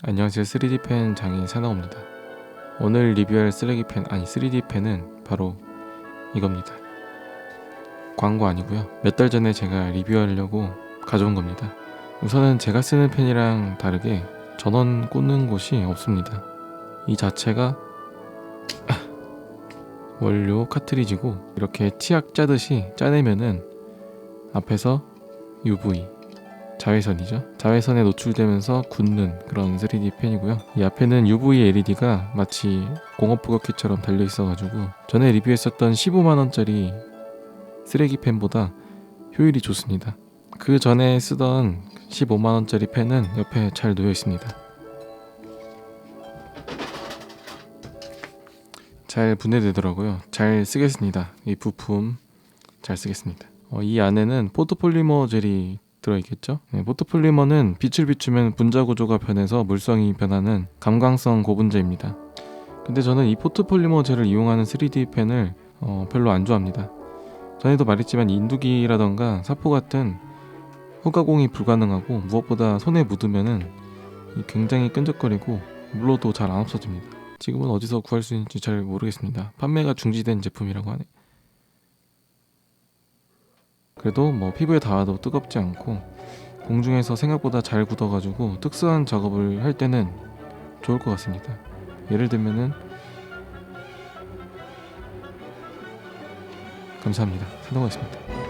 안녕하세요. 3D펜 장인 산호입니다. 오늘 리뷰할 3D펜은 바로 이겁니다. 광고 아니고요. 몇 달 전에 제가 리뷰하려고 가져온 겁니다. 우선은 제가 쓰는 펜이랑 다르게 전원 꽂는 곳이 없습니다. 이 자체가 원료 카트리지고 이렇게 치약 짜듯이 짜내면은 앞에서 UV 자외선이죠. 자외선에 노출되면서 굳는 그런 3D 펜이고요. 이 앞에는 UV LED가 마치 공업 부각기처럼 달려 있어가지고 전에 리뷰했었던 15만원짜리 쓰레기 펜보다 효율이 좋습니다. 그 전에 쓰던 15만원짜리 펜은 옆에 잘 놓여 있습니다. 잘 분해되더라고요. 잘 쓰겠습니다. 이 부품 잘 쓰겠습니다. 이 안에는 포토폴리머 젤이 들어있겠죠. 포토폴리머는 빛을 비추면 분자 구조가 변해서 물성이 변하는 감광성 고분자입니다. 근데 저는 이 포토폴리머 젤을 이용하는 3D 펜을 별로 안 좋아합니다. 전에도 말했지만 인두기라던가 사포 같은 후가공이 불가능하고 무엇보다 손에 묻으면은 굉장히 끈적거리고 물로도 잘 안 없어집니다. 지금은 어디서 구할 수 있는지 잘 모르겠습니다. 판매가 중지된 제품이라고 하네. 그래도 피부에 닿아도 뜨겁지 않고 공중에서 생각보다 잘 굳어가지고 특수한 작업을 할 때는 좋을 것 같습니다. 예를 들면은 감사합니다. 산호가 있습니다.